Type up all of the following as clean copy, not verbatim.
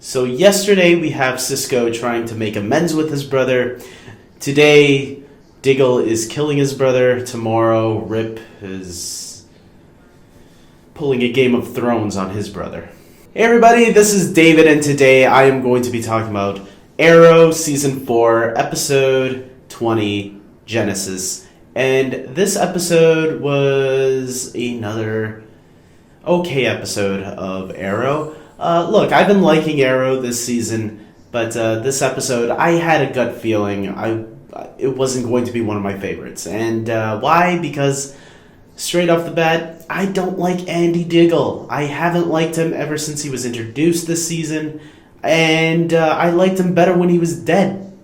So yesterday we have Cisco trying to make amends with his brother. Today, Diggle is killing his brother. Tomorrow, Rip is pulling a Game of Thrones on his brother. Hey everybody, this is David, and today I am going to be talking about Arrow Season 4, Episode 20, Genesis. And this episode was another okay episode of Arrow. Look, I've been liking Arrow this season, but this episode, I had a gut feeling it wasn't going to be one of my favorites. And why? Because straight off the bat, I don't like Andy Diggle. I haven't liked him ever since he was introduced this season, and I liked him better when he was dead.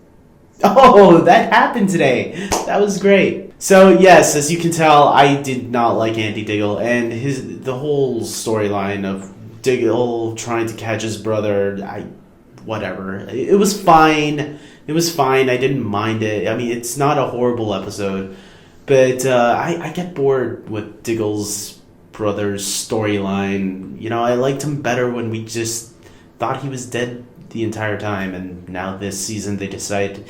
Oh, that happened today. That was great. So yes, as you can tell, I did not like Andy Diggle, and the whole storyline of Diggle trying to catch his brother, whatever. It was fine. It was fine. I didn't mind it. I mean, it's not a horrible episode, but I get bored with Diggle's brother's storyline. You know, I liked him better when we just thought he was dead the entire time, and now this season they decide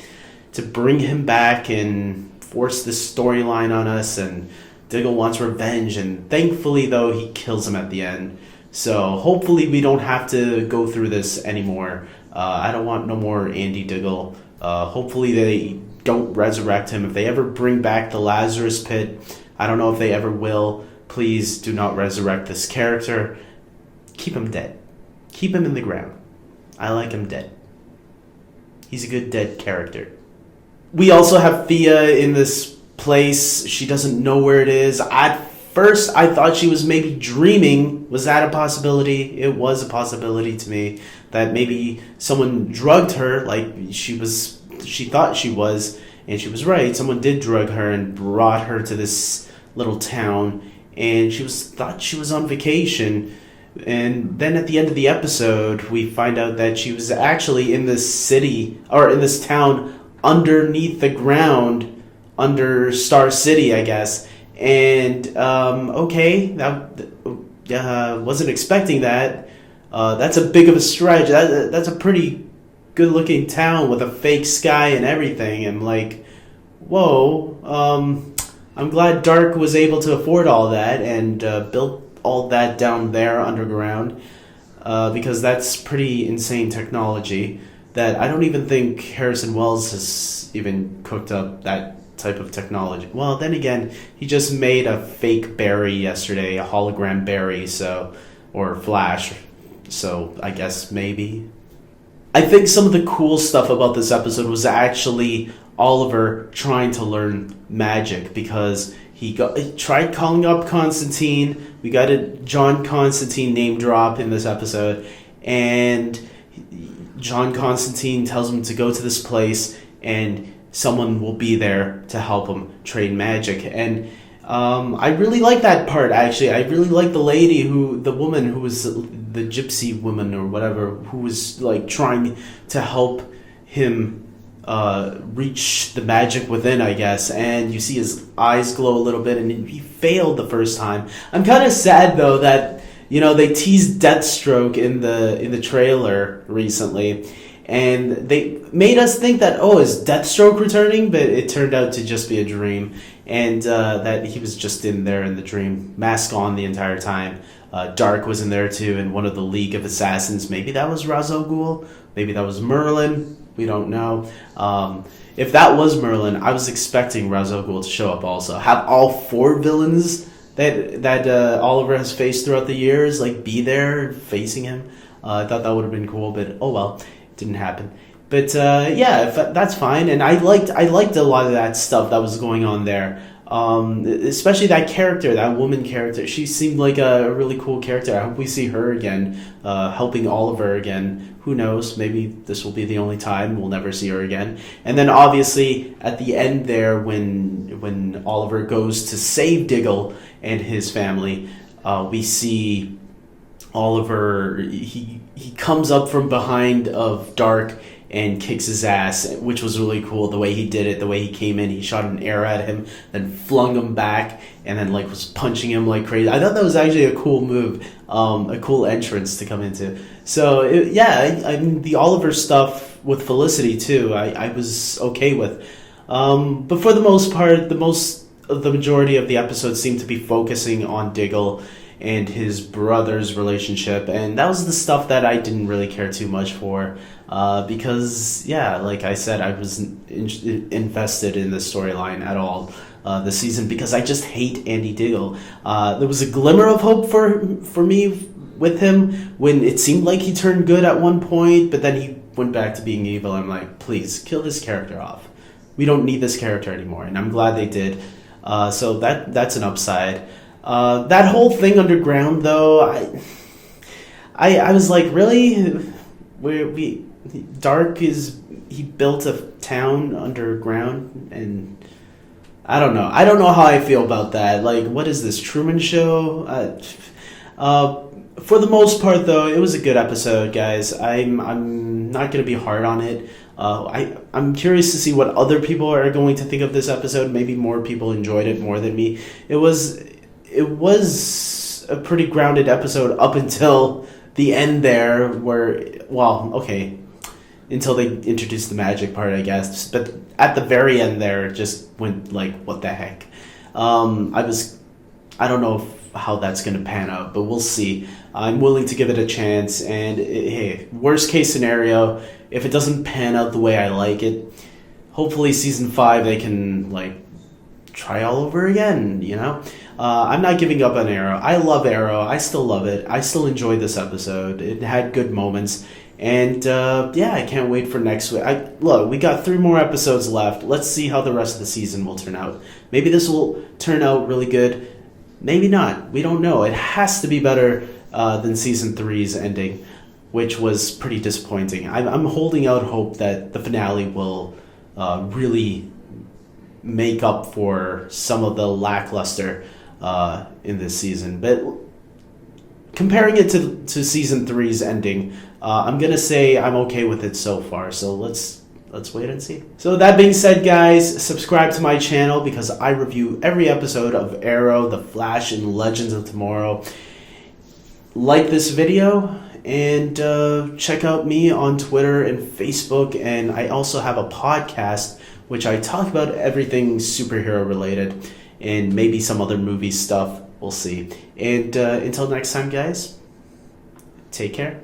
to bring him back and force this storyline on us, and Diggle wants revenge, and thankfully, though, he kills him at the end. So hopefully we don't have to go through this anymore. I don't want no more Andy Diggle. Hopefully they don't resurrect him. If they ever bring back the Lazarus Pit, I don't know if they ever will. Please do not resurrect this character. Keep him dead. Keep him in the ground. I like him dead. He's a good dead character. We also have Thea in this place. She doesn't know where it is. At first, I thought she was maybe dreaming. Was that a possibility? It was a possibility to me that maybe someone drugged her, like she thought she was, and she was right. Someone did drug her and brought her to this little town, and thought she was on vacation. And then at the end of the episode, we find out that she was actually in this city, or in this town, underneath the ground, under Star City, I guess. And, okay, that wasn't expecting that. That's a big of a stretch. That's a pretty good-looking town with a fake sky and everything. I'm like, whoa, I'm glad Dark was able to afford all that and build all that down there underground, because that's pretty insane technology that I don't even think Harrison Wells has even cooked up that type of technology. Well, then again, he just made a fake Barry yesterday, a hologram Barry, or Flash, so I guess maybe. I think some of the cool stuff about this episode was actually Oliver trying to learn magic, because he tried calling up Constantine. We got a John Constantine name drop in this episode, and John Constantine tells him to go to this place and someone will be there to help him train magic. And I really like that part, actually. I really like the woman who was the gypsy woman or whatever, who was like trying to help him reach the magic within, I guess. And you see his eyes glow a little bit, and he failed the first time. I'm kind of sad though that, you know, they teased Deathstroke in the trailer recently, and they made us think that, oh, is Deathstroke returning? But it turned out to just be a dream, and that he was just in there in the dream, mask on the entire time. Dark was in there too, and one of the League of Assassins. Maybe that was Ra's al Ghul. Maybe that was Merlin. We don't know. If that was Merlin, I was expecting Ra's al Ghul to show up also. Have all four villains that Oliver has faced throughout the years be there facing him. I thought that would have been cool, but oh well, it didn't happen. But yeah, that's fine. And I liked a lot of that stuff that was going on there. Especially that character, that woman character. She seemed like a really cool character. I hope we see her again, helping Oliver again. Who knows? Maybe this will be the only time we'll never see her again. And then obviously at the end there, when Oliver goes to save Diggle and his family, we see Oliver. He comes up from behind of Dark, and kicks his ass, which was really cool. The way he did it, the way he came in, he shot an arrow at him, then flung him back, and then like was punching him like crazy. I thought that was actually a cool move, a cool entrance to come into. So I mean the Oliver stuff with Felicity too, I was okay with. But for the most part, the majority of the episode seemed to be focusing on Diggle and his brother's relationship, and that was the stuff that I didn't really care too much for, because like I said, I wasn't invested in the storyline at all this season, because I just hate Andy Diggle. There was a glimmer of hope for me with him when it seemed like he turned good at one point, but then he went back to being evil. I'm like, please kill this character off. We don't need this character anymore, and I'm glad they did. So that's an upside. That whole thing underground, though, I was like, really? He built a town underground, and I don't know. I don't know how I feel about that. Like, what is this, Truman Show? For the most part, though, it was a good episode, guys. I'm not gonna be hard on it. I'm curious to see what other people are going to think of this episode. Maybe more people enjoyed it more than me. It was a pretty grounded episode up until the end there, until they introduced the magic part, I guess. But at the very end there, it just went like, what the heck? I don't know how that's going to pan out, but we'll see. I'm willing to give it a chance, and hey, worst case scenario, if it doesn't pan out the way I like it, hopefully season 5 they can like try all over again, you know? I'm not giving up on Arrow. I love Arrow. I still love it. I still enjoyed this episode. It had good moments. And I can't wait for next week. Look, we got 3 more episodes left. Let's see how the rest of the season will turn out. Maybe this will turn out really good. Maybe not. We don't know. It has to be better than season 3's ending, which was pretty disappointing. I'm holding out hope that the finale will really make up for some of the lackluster in this season. But comparing it to season 3's ending, I'm gonna say I'm okay with it so far. So let's wait and see. So that being said, guys, subscribe to my channel because I review every episode of Arrow, The Flash, and Legends of Tomorrow. Like this video and check out me on Twitter and Facebook, and I also have a podcast which I talk about everything superhero related and maybe some other movie stuff. We'll see. And until next time, guys, take care.